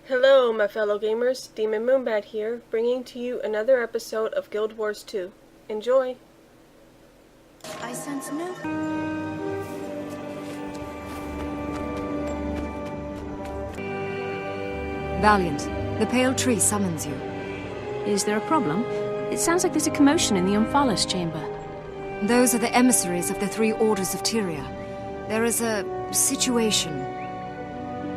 Hello, my fellow gamers. Demon Moonbat here, bringing to you another episode of Guild Wars 2. Enjoy! I sense no... Valiant, the Pale Tree summons you. Is there a problem? It sounds like there's a commotion in the Omphalos chamber. Those are the emissaries of the three orders of Tyria. There is a situation.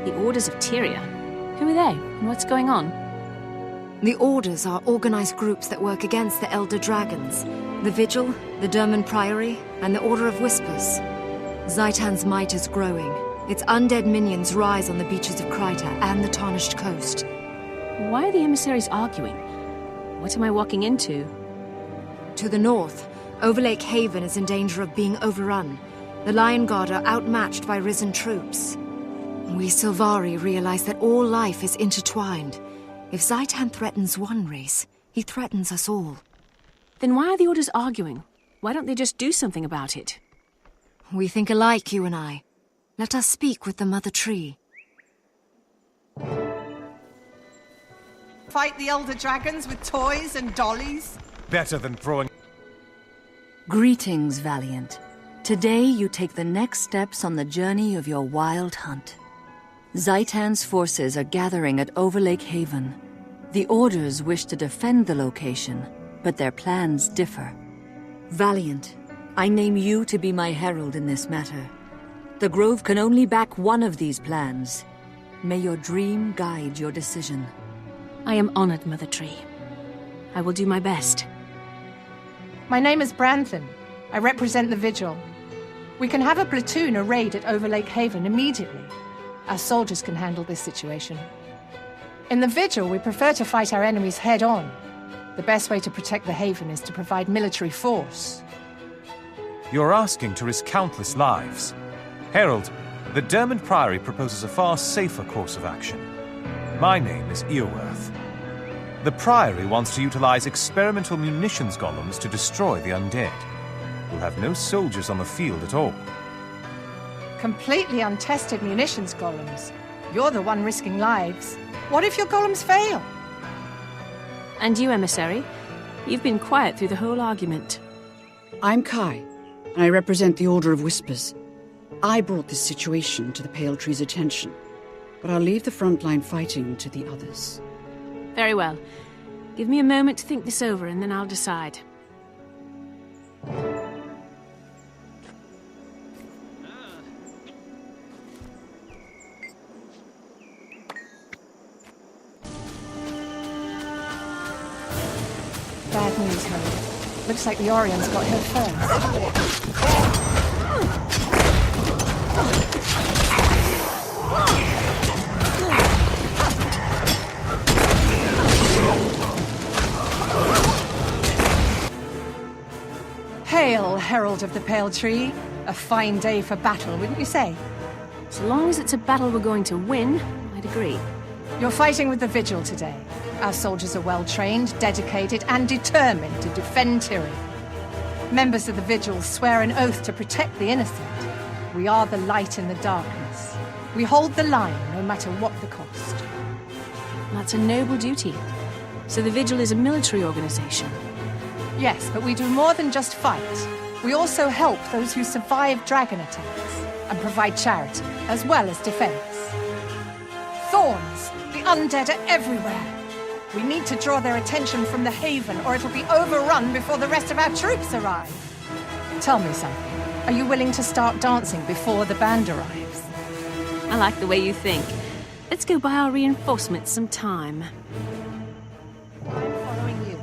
The Orders of Tyria? Who are they, and what's going on? The Orders are organized groups that work against the Elder Dragons. The Vigil, the Derman Priory, and the Order of Whispers. Zaitan's might is growing. Its undead minions rise on the beaches of Kryta and the Tarnished Coast. Why are the emissaries arguing? What am I walking into? To the north, Overlake Haven is in danger of being overrun. The Lion Guard are outmatched by risen troops. We Sylvari realize that all life is intertwined. If Zaitan threatens one race, he threatens us all. Then why are the Orders arguing? Why don't they just do something about it? We think alike, you and I. Let us speak with the Mother Tree. Fight the Elder Dragons with toys and dollies? Better than throwing... Greetings, Valiant. Today you take the next steps on the journey of your wild hunt. Zaitan's forces are gathering at Overlake Haven. The Orders wish to defend the location, but their plans differ. Valiant, I name you to be my herald in this matter. The Grove can only back one of these plans. May your dream guide your decision. I am honored, Mother Tree. I will do my best. My name is Branthan. I represent the Vigil. We can have a platoon arrayed at Overlake Haven immediately. Our soldiers can handle this situation. In the Vigil, we prefer to fight our enemies head-on. The best way to protect the Haven is to provide military force. You're asking to risk countless lives. Herald, the Derman Priory proposes a far safer course of action. My name is Earworth. The Priory wants to utilize experimental munitions golems to destroy the undead. We'll have no soldiers on the field at all. Completely untested munitions golems. You're the one risking lives. What if your golems fail? And you, emissary? You've been quiet through the whole argument. I'm Kai, and I represent the Order of Whispers. I brought this situation to the Pale Tree's attention, but I'll leave the frontline fighting to the others. Very well. Give me a moment to think this over, and then I'll decide. Bad news, Hope. Looks like the Orion's got here first. Hail, Herald of the Pale Tree. A fine day for battle, wouldn't you say? So long as it's a battle we're going to win, I'd agree. You're fighting with the Vigil today. Our soldiers are well-trained, dedicated, and determined to defend Tyria. Members of the Vigil swear an oath to protect the innocent. We are the light in the darkness. We hold the line, no matter what the cost. That's a noble duty. So the Vigil is a military organization. Yes, but we do more than just fight. We also help those who survive dragon attacks, and provide charity, as well as defense. Thorns! The undead are everywhere! We need to draw their attention from the Haven, or it'll be overrun before the rest of our troops arrive. Tell me something. Are you willing to start dancing before the band arrives? I like the way you think. Let's go buy our reinforcements some time. I'm following you.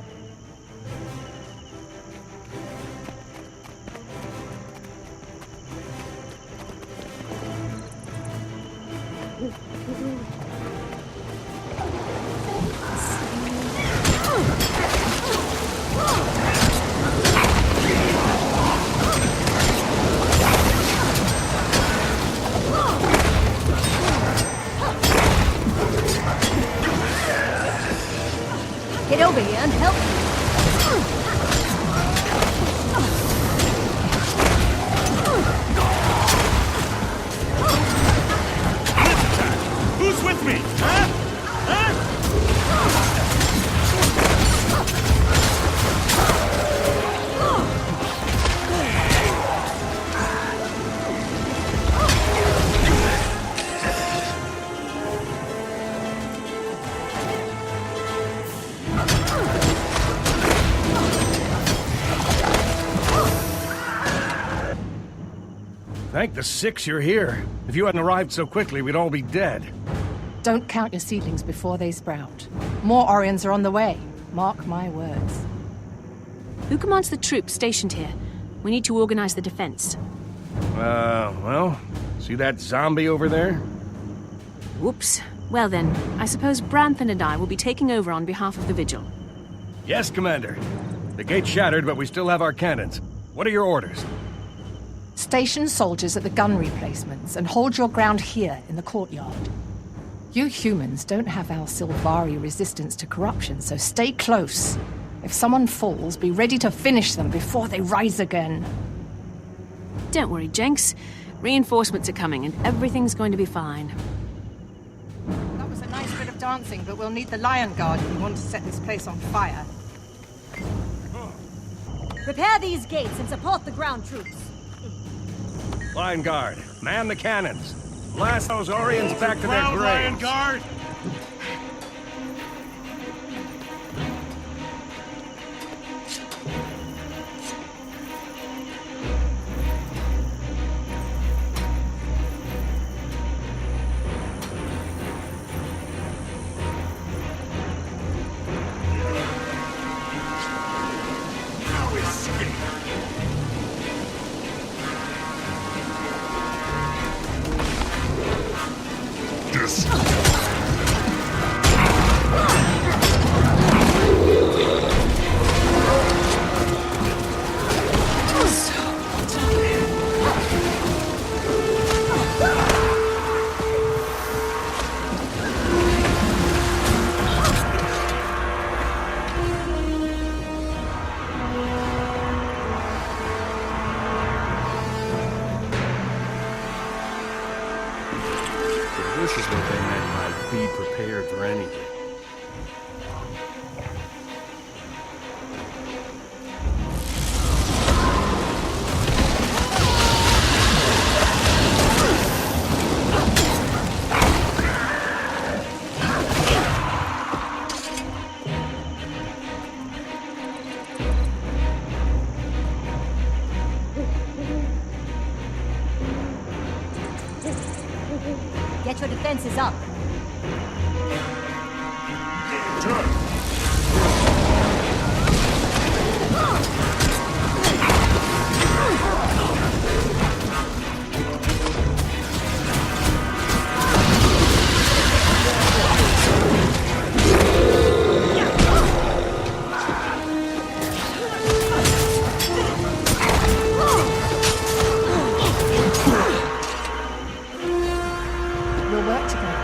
Get over here and help me. Who's with me, huh? Thank the six you're here. If you hadn't arrived so quickly, we'd all be dead. Don't count your seedlings before they sprout. More Orions are on the way. Mark my words. Who commands the troops stationed here? We need to organize the defense. Well, see that zombie over there? Whoops. Well then, I suppose Branthan and I will be taking over on behalf of the Vigil. Yes, Commander. The gate's shattered, but we still have our cannons. What are your orders? Station soldiers at the gun replacements and hold your ground here in the courtyard. You humans don't have our Sylvari resistance to corruption, so stay close. If someone falls, be ready to finish them before they rise again. Don't worry, Jenks. Reinforcements are coming and everything's going to be fine. That was a nice bit of dancing, but we'll need the Lion Guard if we want to set this place on fire. Prepare these gates and support the ground troops. Lion Guard, man the cannons. Blast those Orions back to their graves. Lion Guard! This is what they meant by be prepared for anything. Get your defenses up. We'll work together.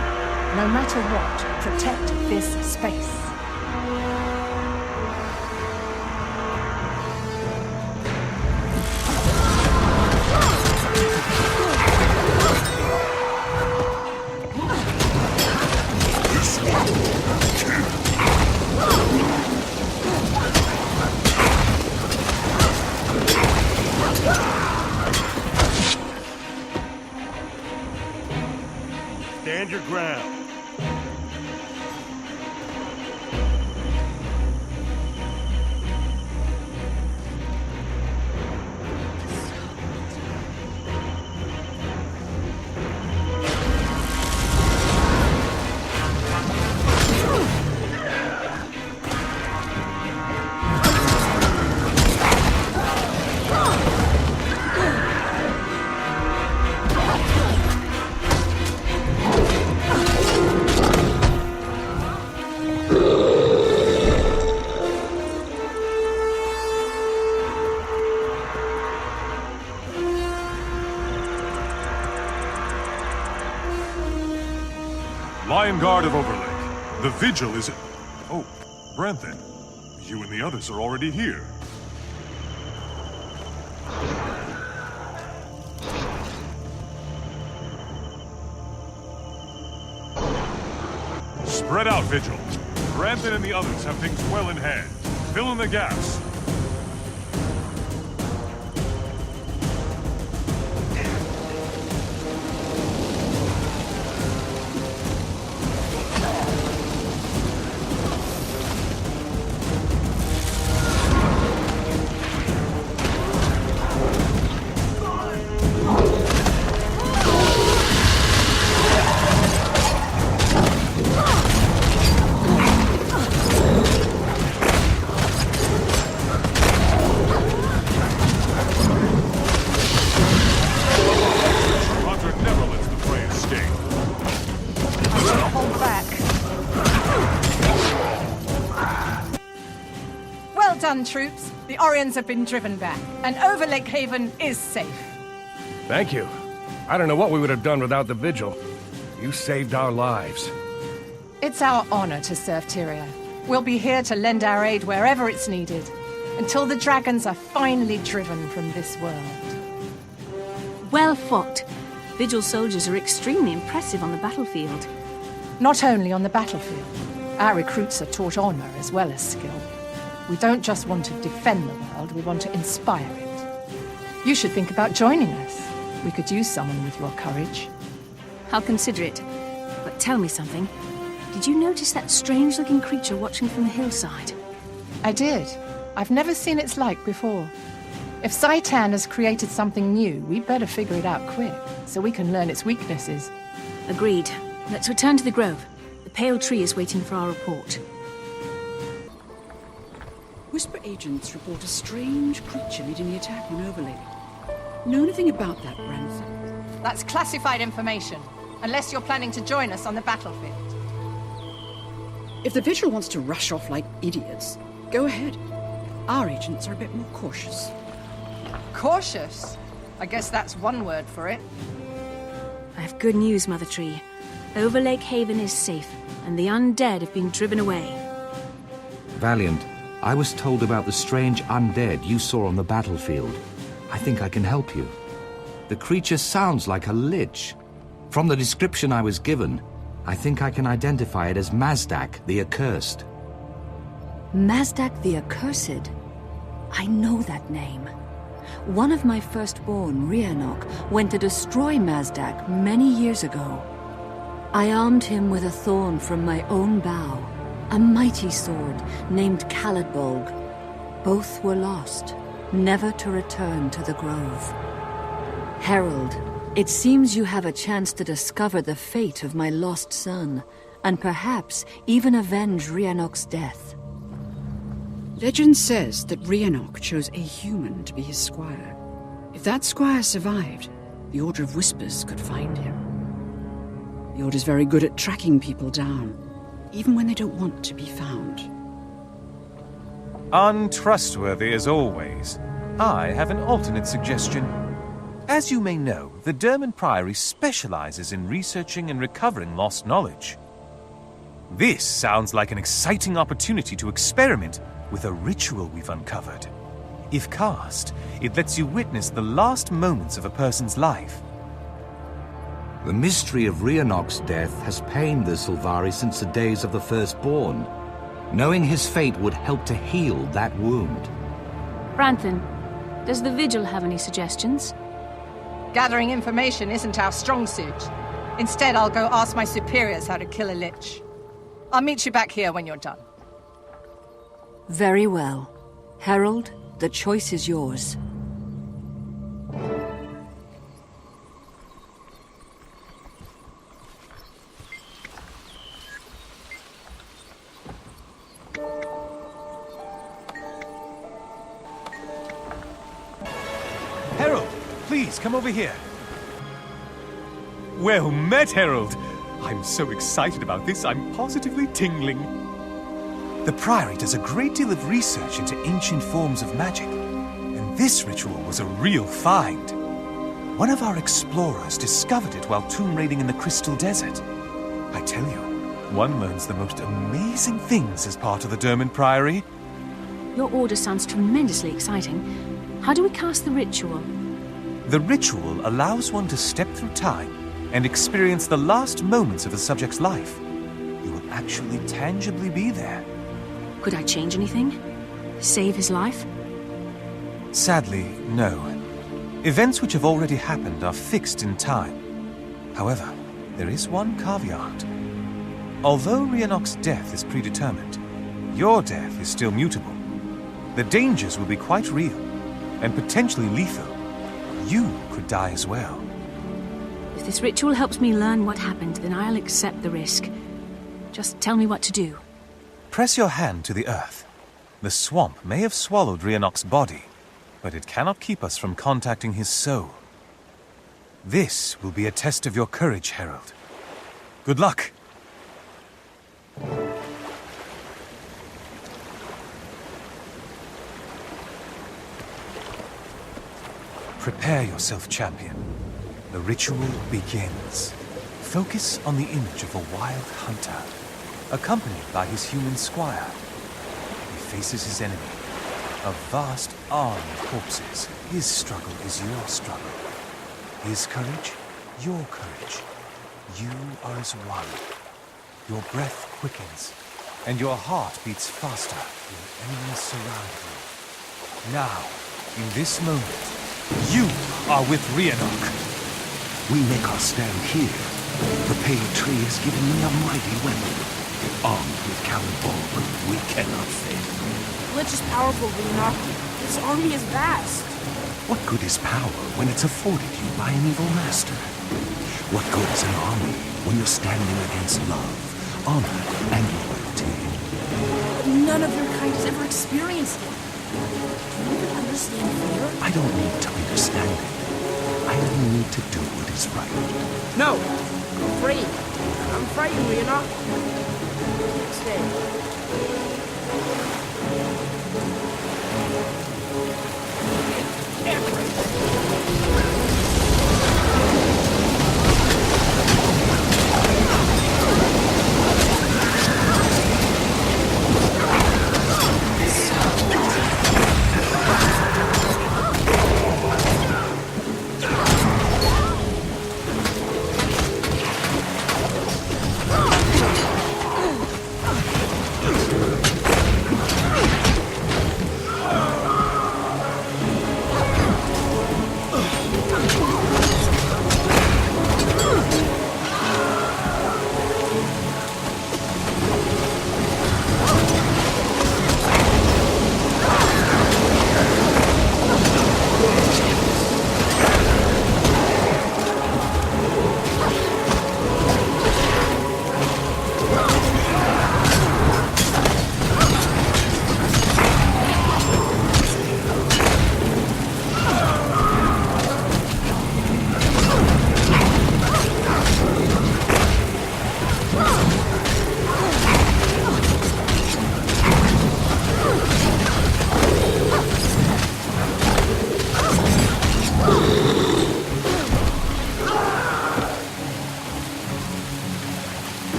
No matter what, protect this space. Stand your ground. Lion Guard of Overlake. The Vigil is... Oh, Branthan. You and the others are already here. Spread out, Vigil. Branthan and the others have things well in hand. Fill in the gaps. done, troops. The Orions have been driven back, and Overlake Haven is safe. Thank you. I don't know what we would have done without the Vigil. You saved our lives. It's our honor to serve Tyria. We'll be here to lend our aid wherever it's needed, until the dragons are finally driven from this world. Well fought. Vigil soldiers are extremely impressive on the battlefield. Not only on the battlefield, our recruits are taught honor as well as skill. We don't just want to defend the world, we want to inspire it. You should think about joining us. We could use someone with your courage. I'll consider it. But tell me something. Did you notice that strange-looking creature watching from the hillside? I did. I've never seen its like before. If Zaitan has created something new, we better figure it out quick, so we can learn its weaknesses. Agreed. Let's return to the grove. The pale tree is waiting for our report. Whisper agents report a strange creature leading the attack on Overlake. Know anything about that, Branson? That's classified information, unless you're planning to join us on the battlefield. If the Vigil wants to rush off like idiots, go ahead. Our agents are a bit more cautious. Cautious? I guess that's one word for it. I have good news, Mother Tree. Overlake Haven is safe, and the undead have been driven away. Valiant, I was told about the strange undead you saw on the battlefield. I think I can help you. The creature sounds like a lich. From the description I was given, I think I can identify it as Mazdak the Accursed. Mazdak the Accursed? I know that name. One of my firstborn, Rhiannoch, went to destroy Mazdak many years ago. I armed him with a thorn from my own bow, a mighty sword named Caladbolg. Both were lost, never to return to the grove. Herald, it seems you have a chance to discover the fate of my lost son, and perhaps even avenge Rhiannoch's death. Legend says that Rhiannoch chose a human to be his squire. If that squire survived, the Order of Whispers could find him. The Order's very good at tracking people down, even when they don't want to be found. Untrustworthy as always. I have an alternate suggestion. As you may know, the Dermond Priory specializes in researching and recovering lost knowledge. This sounds like an exciting opportunity to experiment with a ritual we've uncovered. If cast, it lets you witness the last moments of a person's life. The mystery of Rhiannoch's death has pained the Sylvari since the days of the Firstborn. Knowing his fate would help to heal that wound. Branthan, does the Vigil have any suggestions? Gathering information isn't our strong suit. Instead, I'll go ask my superiors how to kill a lich. I'll meet you back here when you're done. Very well. Herald, the choice is yours. Herald, please come over here. Well met, Herald. I'm so excited about this, I'm positively tingling. The Priory does a great deal of research into ancient forms of magic, and this ritual was a real find. One of our explorers discovered it while tomb raiding in the Crystal Desert. I tell you, one learns the most amazing things as part of the Dermond Priory. Your order sounds tremendously exciting. How do we cast the ritual? The ritual allows one to step through time and experience the last moments of a subject's life. You will actually tangibly be there. Could I change anything? Save his life? Sadly, no. Events which have already happened are fixed in time. However, there is one caveat. Although Rhiannoch's death is predetermined, your death is still mutable. The dangers will be quite real, and potentially lethal. You could die as well. If this ritual helps me learn what happened, then I'll accept the risk. Just tell me what to do. Press your hand to the earth. The swamp may have swallowed Rhiannoch's body, but it cannot keep us from contacting his soul. This will be a test of your courage, Herald. Good luck! Prepare yourself, champion. The ritual begins. Focus on the image of a wild hunter, accompanied by his human squire. He faces his enemy, a vast army of corpses. His struggle is your struggle. His courage, your courage. You are as one. Your breath quickens, and your heart beats faster. Your enemies surround you. Now, in this moment, you are with Rhiannoch. We make our stand here. The pale tree has given me a mighty weapon. Armed with Cannonball, we cannot fail. Lich is powerful, Rhiannoch. This army is vast. What good is power when it's afforded you by an evil master? What good is an army when you're standing against love, honor, and loyalty? But none of your kind has ever experienced it. Do you even understand fear? I don't need to understand it. I only need to do what is right. No! I'm afraid. I'm frightened, Rhiannoch. Stay.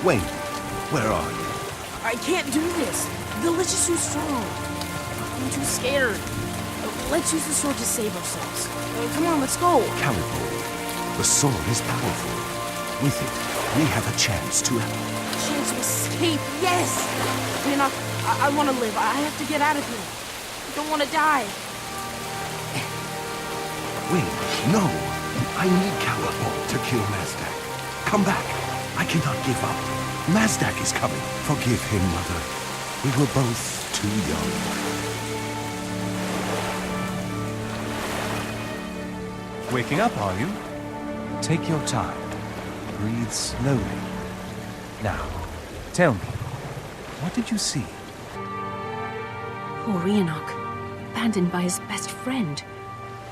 Wait, where are you? I can't do this. The Lich is too strong. I'm too scared. Let's use the sword to save ourselves. Come on, let's go. Cannonball, the sword is powerful. With it, we have a chance to... Chance to escape, yes! Rhiannoch, I want to live. I have to get out of here. I don't want to die. Wait, no! I need Cannonball to kill Mazdak. Come back. I cannot give up. Mazdak is coming. Forgive him, Mother. We were both too young. Waking up, are you? Take your time. Breathe slowly. Now, tell me, what did you see? Poor Rhiannoch, abandoned by his best friend.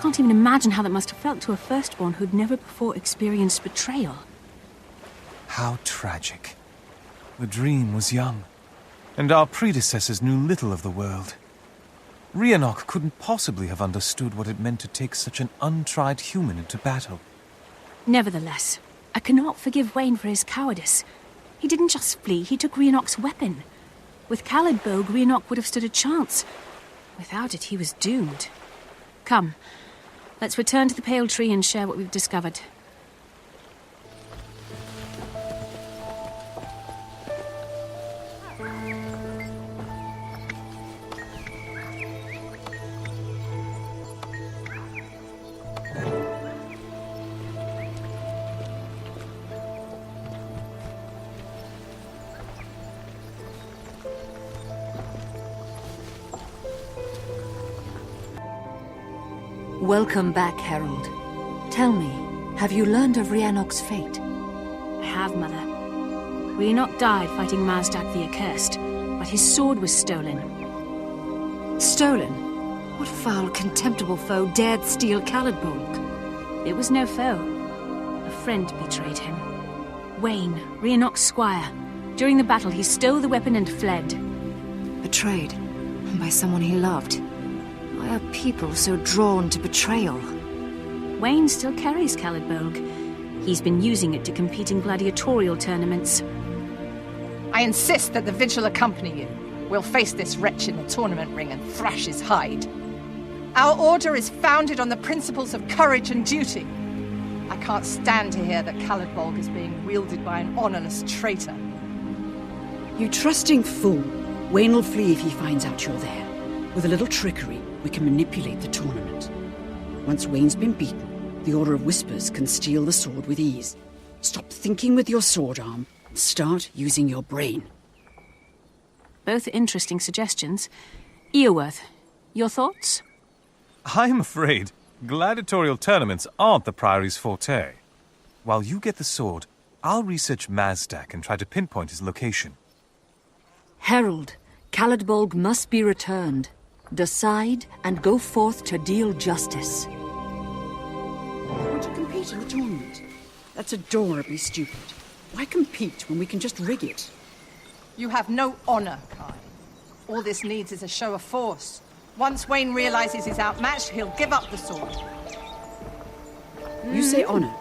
Can't even imagine how that must have felt to a firstborn who'd never before experienced betrayal. How tragic. The dream was young, and our predecessors knew little of the world. Rhiannoch couldn't possibly have understood what it meant to take such an untried human into battle. Nevertheless, I cannot forgive Wayne for his cowardice. He didn't just flee, he took Rhiannoch's weapon. With Khalid Bogue, Rhiannoch would have stood a chance. Without it, he was doomed. Come, let's return to the Pale Tree and share what we've discovered. Welcome back, Herald. Tell me, have you learned of Rhiannok's fate? I have, Mother. Rhiannok died fighting Mazdak the Accursed, but his sword was stolen. Stolen? What foul, contemptible foe dared steal Caledbolg? It was no foe. A friend betrayed him. Wayne, Rhiannok's squire. During the battle, he stole the weapon and fled. Betrayed? By someone he loved? Why are people so drawn to betrayal? Wayne still carries Caledbolg. He's been using it to compete in gladiatorial tournaments. I insist that the Vigil accompany you. We'll face this wretch in the tournament ring and thrash his hide. Our order is founded on the principles of courage and duty. I can't stand to hear that Caledbolg is being wielded by an honorless traitor. You trusting fool. Wayne will flee if he finds out you're there. With a little trickery, we can manipulate the tournament. Once Wayne's been beaten, the Order of Whispers can steal the sword with ease. Stop thinking with your sword arm and start using your brain. Both interesting suggestions. Earworth, your thoughts? I'm afraid gladiatorial tournaments aren't the Priory's forte. While you get the sword, I'll research Mazdak and try to pinpoint his location. Herald, Caledbolg must be returned. Decide and go forth to deal justice. Want to compete in the tournament? That's adorably stupid. Why compete when we can just rig it? You have no honor, Kai. All this needs is a show of force. Once Wayne realizes he's outmatched, he'll give up the sword. You say honor,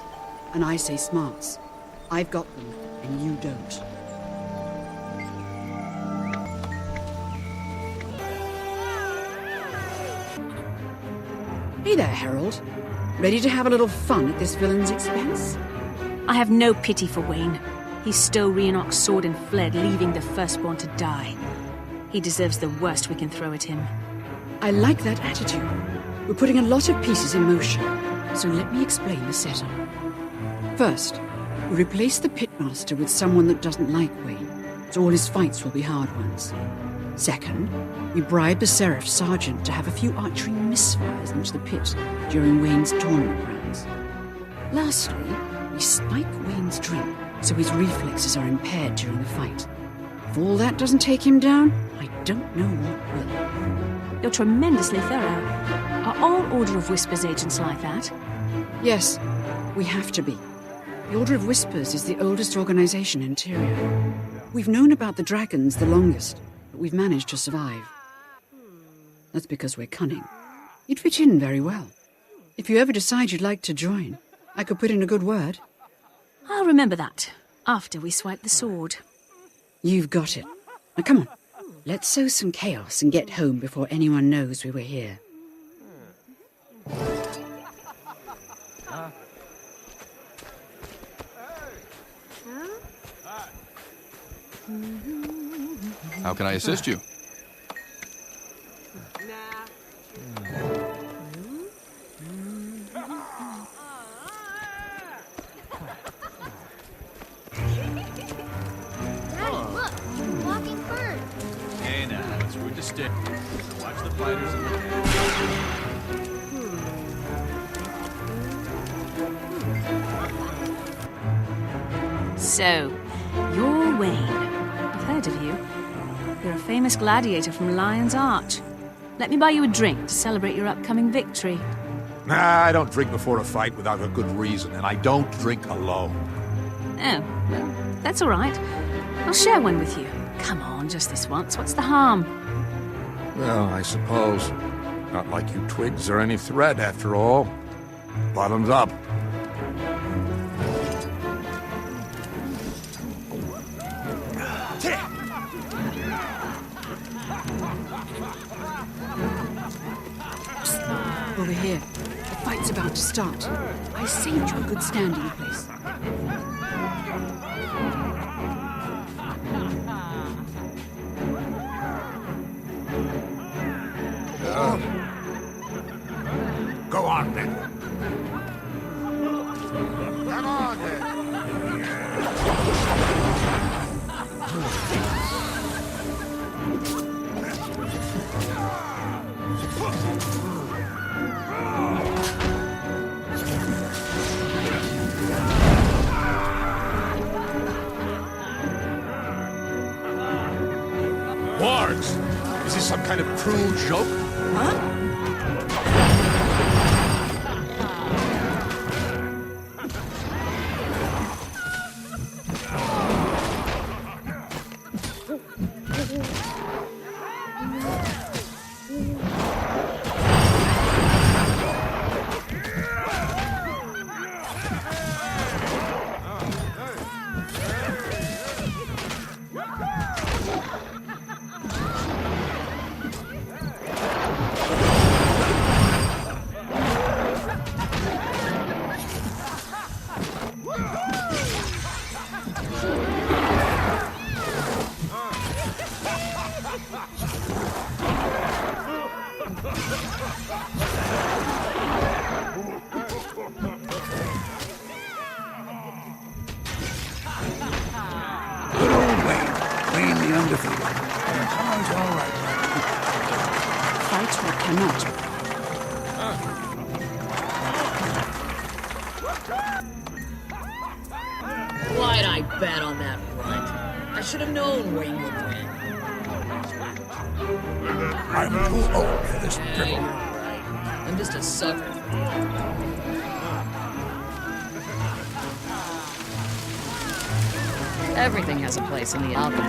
and I say smarts. I've got them, and you don't. Hey there, Herald. Ready to have a little fun at this villain's expense? I have no pity for Wayne. He stole Rhiannok's sword and fled, leaving the firstborn to die. He deserves the worst we can throw at him. I like that attitude. We're putting a lot of pieces in motion, so let me explain the setup. First, we replace the pitmaster with someone that doesn't like Wayne, so all his fights will be hard ones. Second, we bribe the Seraph Sergeant to have a few archery misfires into the pit during Wayne's tournament rounds. Lastly, we spike Wayne's drink so his reflexes are impaired during the fight. If all that doesn't take him down, I don't know what will. You're tremendously thorough. Are all Order of Whispers agents like that? Yes, we have to be. The Order of Whispers is the oldest organization in Tyria. We've known about the dragons the longest, but we've managed to survive. That's because we're cunning. You'd fit in very well. If you ever decide you'd like to join, I could put in a good word. I'll remember that, after we swipe the sword. You've got it. Now come on, let's sow some chaos and get home before anyone knows we were here. How can I assist you? Daddy, look! Walking bird! Hey now, it's rude to stick. Watch the fighters in the So, you're Wayne. I've heard of you. You're a famous gladiator from Lion's Arch. Let me buy you a drink to celebrate your upcoming victory. Nah, I don't drink before a fight without a good reason, and I don't drink alone. Oh, well, that's all right. I'll share one with you. Come on, just this once. What's the harm? Well, I suppose. Not like you twigs are any threat, after all. Bottoms up. Over here. The fight's about to start. I saved you a good standing place. Go on, then. Come on, then. kind of cruel joke? Huh? Good old Wayne the undefeated. Oh, it's all right. Fight or cannot. Why'd I bet on that runt? I should have known Wayne would win. I'm too old for this Yeah, drivel. you're right. I'm just a sucker. Everything has a place in the alchemy.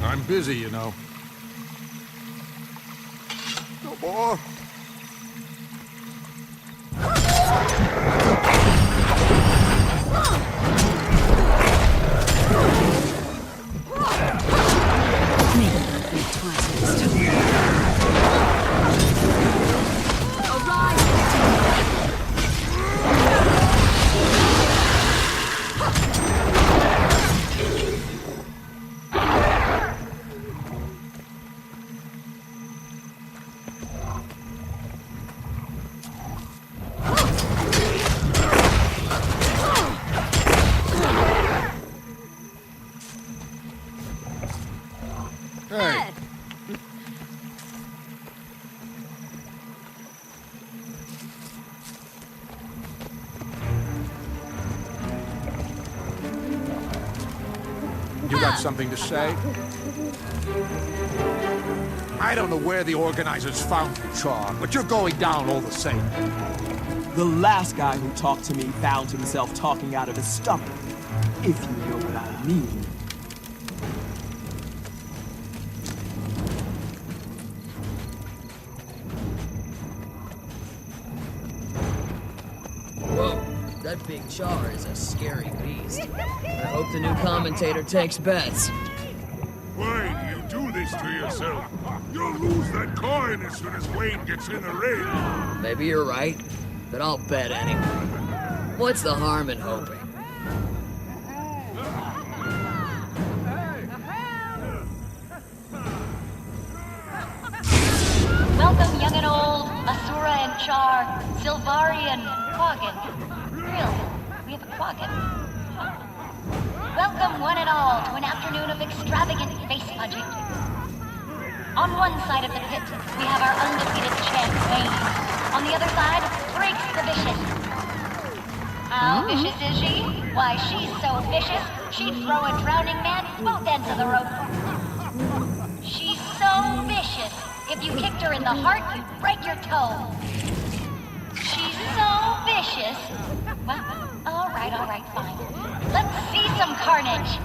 I'm busy, you know. No more. Hey. You got something to say? I don't know where the organizers found you, Char, but you're going down all the same. The last guy who talked to me found himself talking out of his stomach, if you know what I mean. Whoa, that big Char is a scary beast. I hope the new commentator takes bets. Why do you do this to yourself? You'll lose that coin as soon as Wayne gets in the ring. Maybe you're right, but I'll bet anyway. What's the harm in hoping? Welcome, young and old, Asura and Char, Sylvari and Quaggan. Really? We have a Quaggan? Huh. Welcome, one and all, to an afternoon of extravagant face punching. On one side of the pit, we have our undefeated champ, Wayne. On the other side, Breaks the Vicious. How vicious is she? Why, she's so vicious, she'd throw a drowning man both ends of the rope. She's so vicious, if you kicked her in the heart, you'd break your toe. She's so vicious. Well, all right, fine. Let's see some carnage.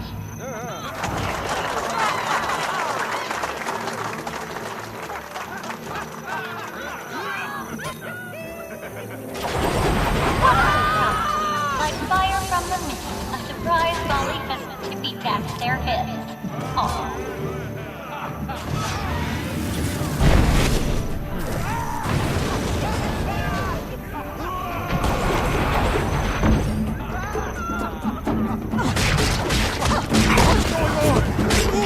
Like fire from the mist, a surprise volley has tippy-tapped their heads. Aw. What's going on?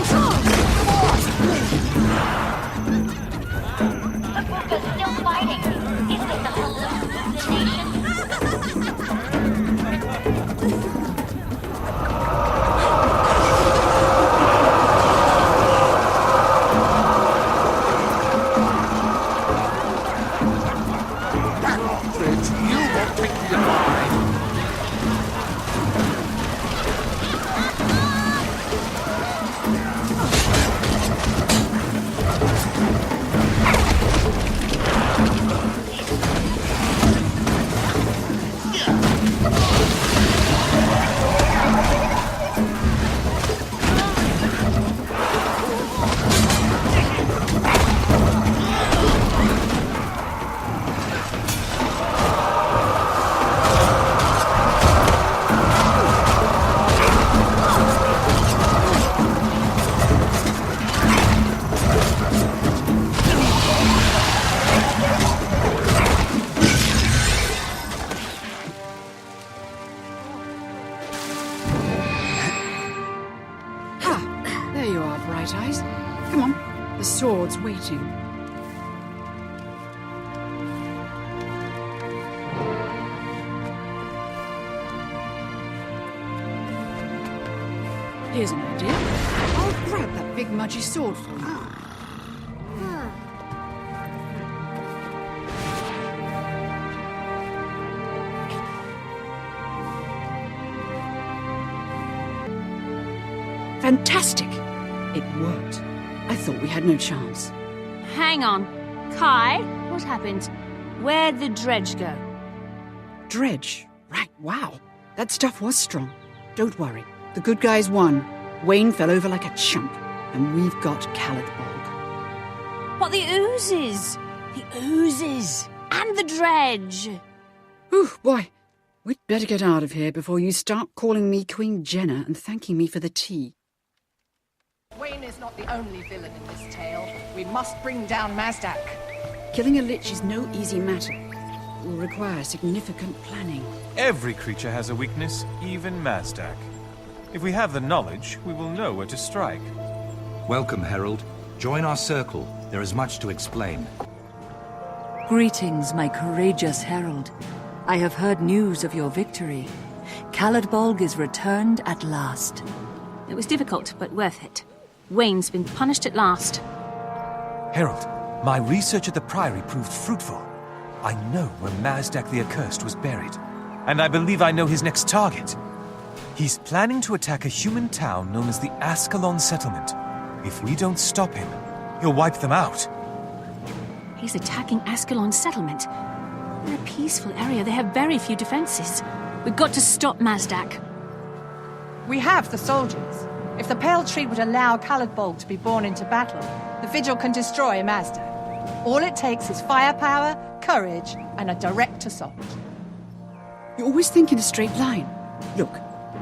swords waiting. Here's an idea. I'll grab that big mudgy sword from you. Fantastic! It worked. I thought we had no chance. Hang on. Kai, what happened? Where'd the dredge go? Dredge? Right, wow. That stuff was strong. Don't worry. The good guys won. Wayne fell over like a chump. And we've got Caledbog. But the oozes! The oozes! And the dredge! Whew, boy. We'd better get out of here before you start calling me Queen Jenna and thanking me for the tea. Wayne is not the only villain in this tale. We must bring down Mazdak. Killing a lich is no easy matter. It will require significant planning. Every creature has a weakness, even Mazdak. If we have the knowledge, we will know where to strike. Welcome, Herald. Join our circle. There is much to explain. Greetings, my courageous herald. I have heard news of your victory. Caledbog is returned at last. It was difficult, but worth it. Wayne's been punished at last. Herald, my research at the Priory proved fruitful. I know where Mazdak the Accursed was buried, and I believe I know his next target. He's planning to attack a human town known as the Ascalon Settlement. If we don't stop him, he'll wipe them out. He's attacking Ascalon Settlement. In a peaceful area, they have very few defenses. We've got to stop Mazdak. We have the soldiers. If the Pale Tree would allow Caledbog to be born into battle, the Vigil can destroy Mazdak. All it takes is firepower, courage, and a direct assault. You always think in a straight line. Look,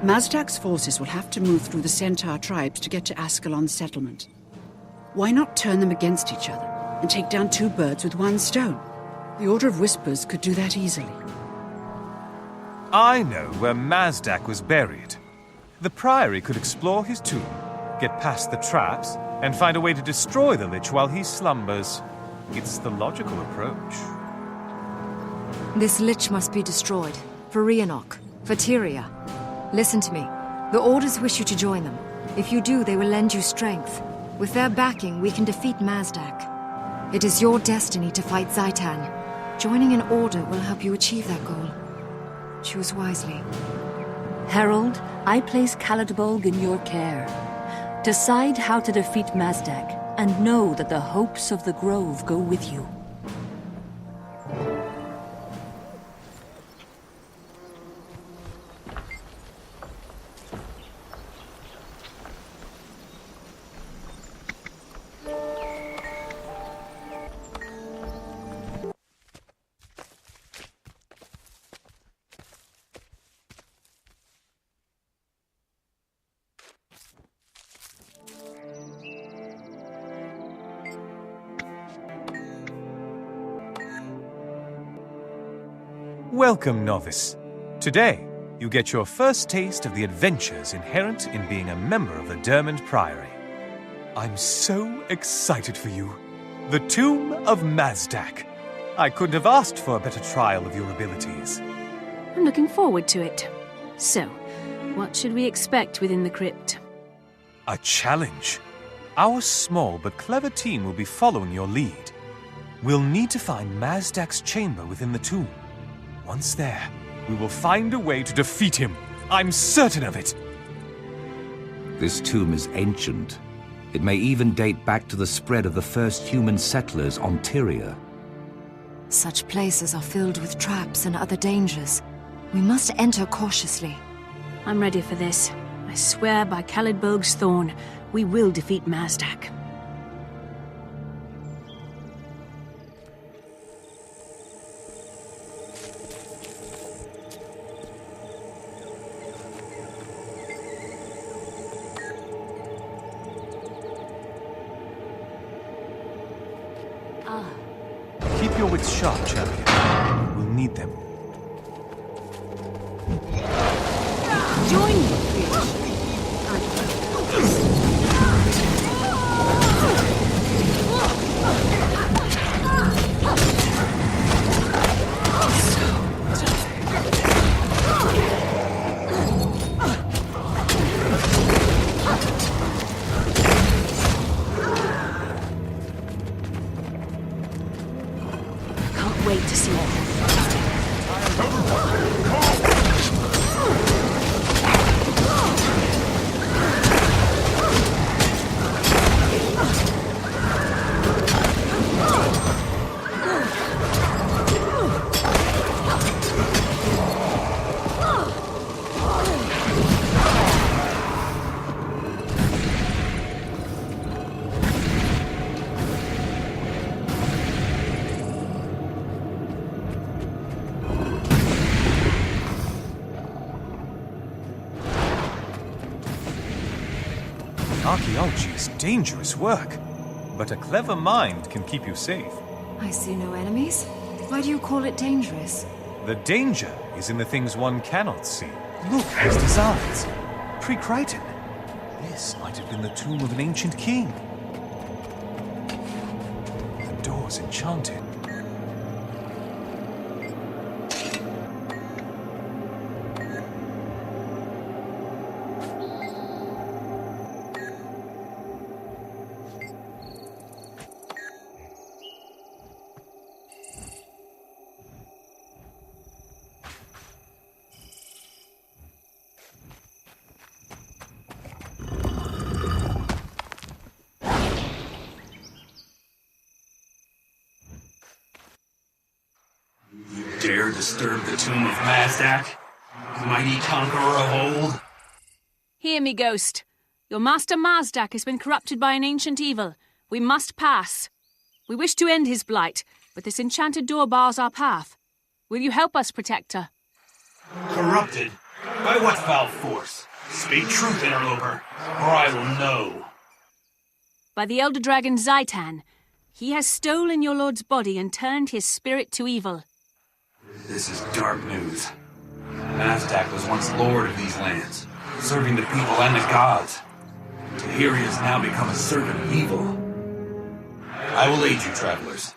Mazdak's forces will have to move through the Centaur tribes to get to Ascalon's settlement. Why not turn them against each other and take down two birds with one stone? The Order of Whispers could do that easily. I know where Mazdak was buried. The Priory could explore his tomb, get past the traps, and find a way to destroy the Lich while he slumbers. It's the logical approach. This Lich must be destroyed. For Rhiannoch. For Tyria. Listen to me. The Orders wish you to join them. If you do, they will lend you strength. With their backing, we can defeat Mazdak. It is your destiny to fight Zaitan. Joining an Order will help you achieve that goal. Choose wisely. Herald, I place Caledbog in your care. Decide how to defeat Mazdak, and know that the hopes of the Grove go with you. Welcome, novice. Today, you get your first taste of the adventures inherent in being a member of the Dermond Priory. I'm so excited for you. The Tomb of Mazdak. I couldn't have asked for a better trial of your abilities. I'm looking forward to it. So, what should we expect within the crypt? A challenge. Our small but clever team will be following your lead. We'll need to find Mazdak's chamber within the tomb. Once there, we will find a way to defeat him. I'm certain of it. This tomb is ancient. It may even date back to the spread of the first human settlers on Tyria. Such places are filled with traps and other dangers. We must enter cautiously. I'm ready for this. I swear by Caledbog's thorn, we will defeat Mazdak. Keep your wits sharp, champion. We'll need them. Join me, wait to see what Archaeology is dangerous work, but a clever mind can keep you safe. I see no enemies. Why do you call it dangerous? The danger is in the things one cannot see. Look at his designs. Pre-Crichton. This might have been the tomb of an ancient king. The door's enchanted. Dare disturb the tomb of Mazdak, mighty conqueror of old? Hear me, Ghost. Your master Mazdak has been corrupted by an ancient evil. We must pass. We wish to end his blight, but this enchanted door bars our path. Will you help us, Protector? Corrupted? By what foul force? Speak truth, interloper, or I will know. By the elder dragon Zaitan. He has stolen your lord's body and turned his spirit to evil. This is dark news. Mazdak was once lord of these lands, serving the people and the gods. To hear he has now become a servant of evil. I will aid you, travelers.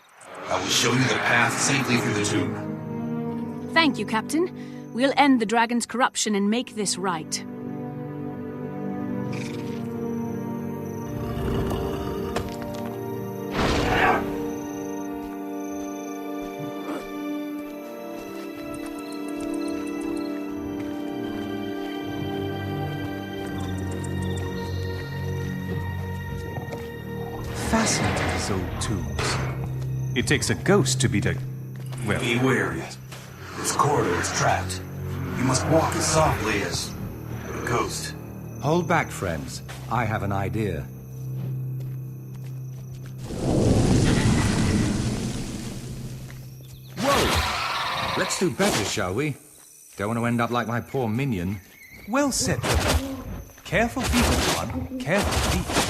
I will show you the path safely through the tomb. Thank you, Captain. We'll end the dragon's corruption and make this right. Fascinating, these old tombs. It takes a ghost to beat a... well... Be wary. This corridor is trapped. You must walk as softly as... a ghost. Hold back, friends. I have an idea. Whoa! Let's do better, shall we? Don't want to end up like my poor minion. Well said, brother. Careful feet, everyone. Careful feet.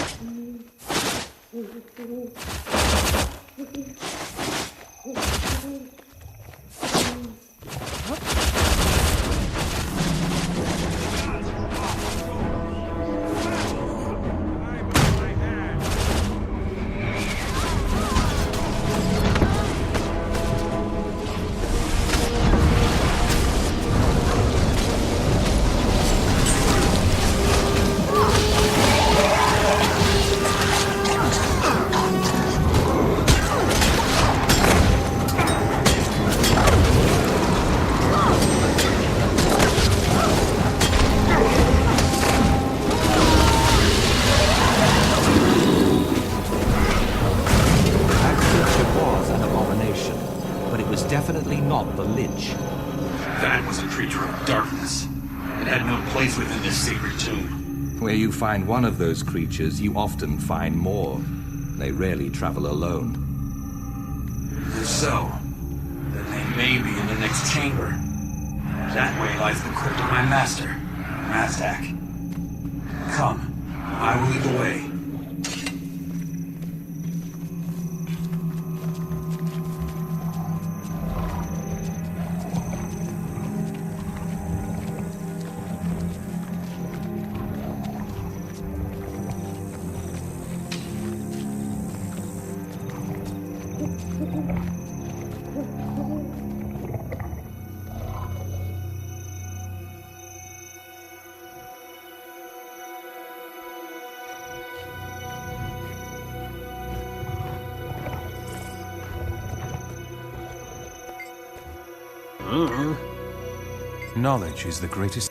Definitely not the Lich. That was a creature of darkness. It had no place within this sacred tomb. Where you find one of those creatures, you often find more. They rarely travel alone. If so, then they may be in the next chamber. That way lies the crypt of my master, Mazdak. Come, I will lead the way. Knowledge is the greatest...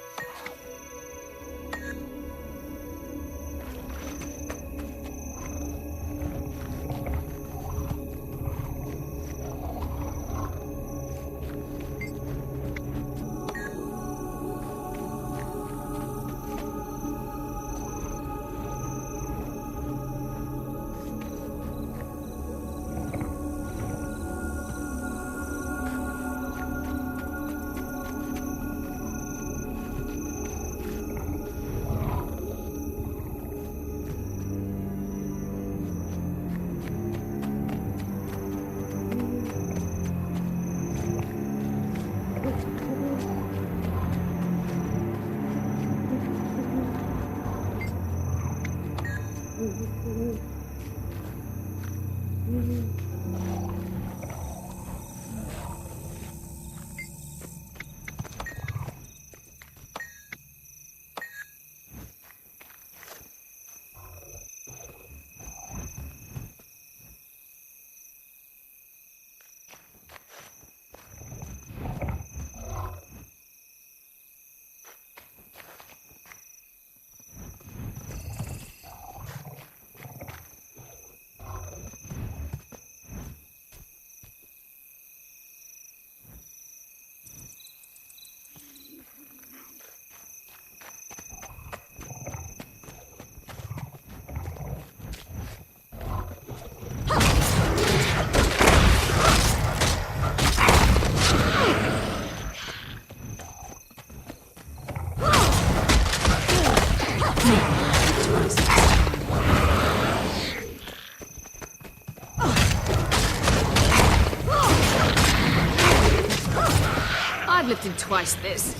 I've lifted twice this.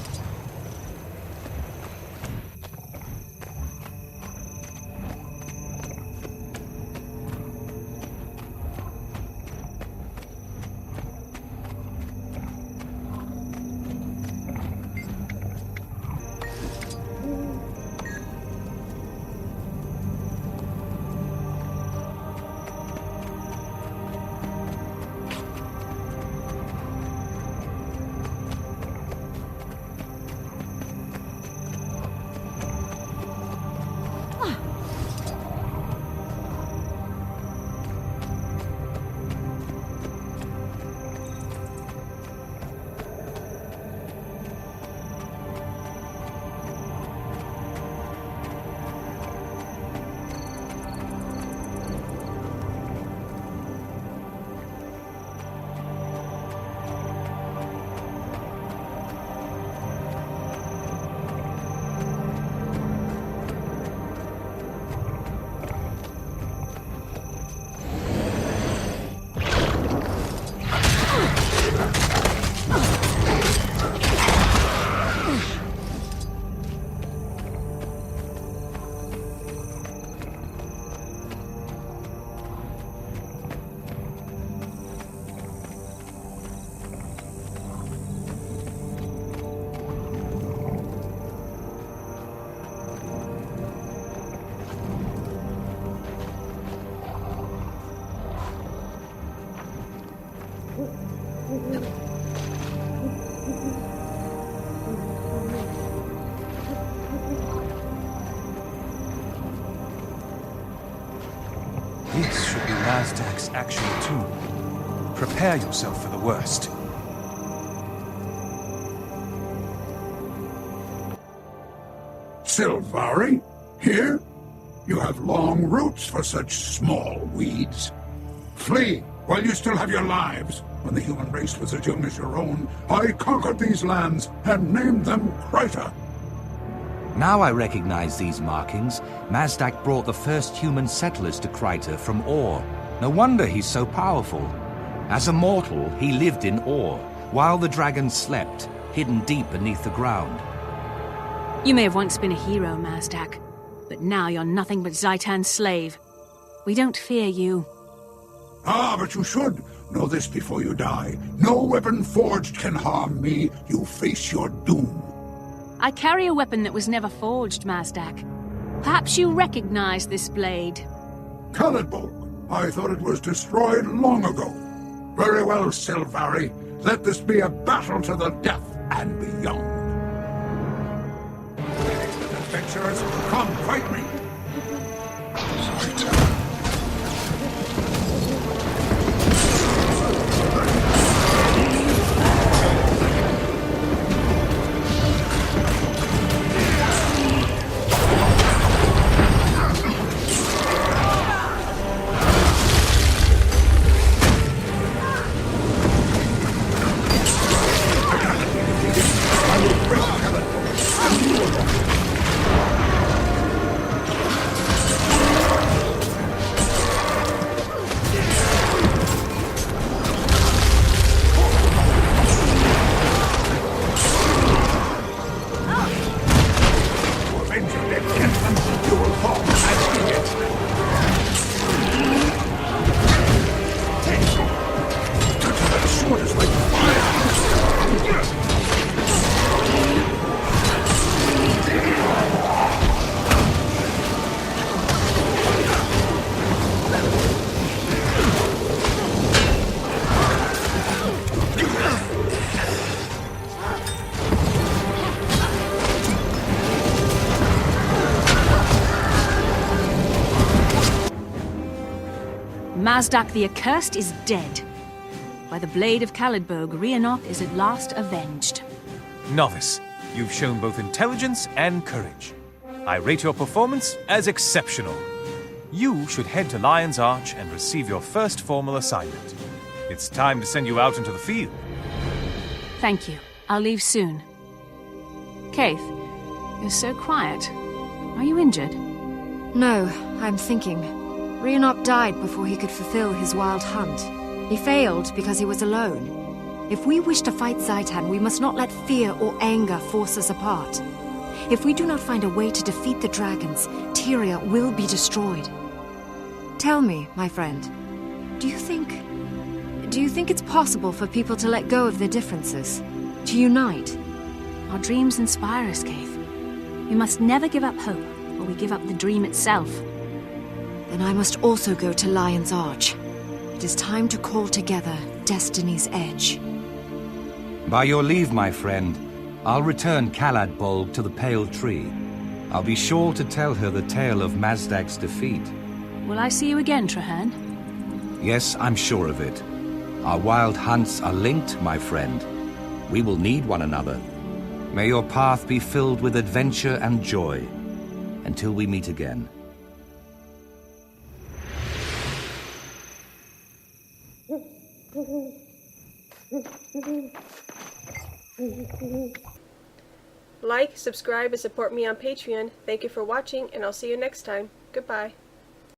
This should be Mazdak's actual tomb. Prepare yourself for the worst. Sylvari? Here? You have long roots for such small weeds. Flee while you still have your lives. When the human race was as young as your own, I conquered these lands and named them Kryta. Now I recognize these markings. Mazdak brought the first human settlers to Kryta from Ur. No wonder he's so powerful. As a mortal, he lived in Ur, while the dragons slept, hidden deep beneath the ground. You may have once been a hero, Mazdak, but now you're nothing but Zaitan's slave. We don't fear you. Ah, but you should know this before you die. No weapon forged can harm me. You face your doom. I carry a weapon that was never forged, Mazdak. Perhaps you recognize this blade. Khalidbolg. I thought it was destroyed long ago. Very well, Sylvari. Let this be a battle to the death and beyond. Adventurers, come fight me! Mazdak the Accursed is dead. By the blade of Khalidberg, Rhiannoch is at last avenged. Novice, you've shown both intelligence and courage. I rate your performance as exceptional. You should head to Lion's Arch and receive your first formal assignment. It's time to send you out into the field. Thank you. I'll leave soon. Kaith, you're so quiet. Are you injured? No, I'm thinking. Rhiannoch died before he could fulfill his wild hunt. He failed because he was alone. If we wish to fight Zaitan, we must not let fear or anger force us apart. If we do not find a way to defeat the dragons, Tyria will be destroyed. Tell me, my friend, do you think it's possible for people to let go of their differences? To unite? Our dreams inspire us, Kaith. We must never give up hope, or we give up the dream itself. Then I must also go to Lion's Arch. It is time to call together Destiny's Edge. By your leave, my friend, I'll return Khalidberg to the Pale Tree. I'll be sure to tell her the tale of Mazdak's defeat. Will I see you again, Trahearne? Yes, I'm sure of it. Our wild hunts are linked, my friend. We will need one another. May your path be filled with adventure and joy. Until we meet again. Like, subscribe, and support me on Patreon. Thank you for watching, and I'll see you next time. Goodbye.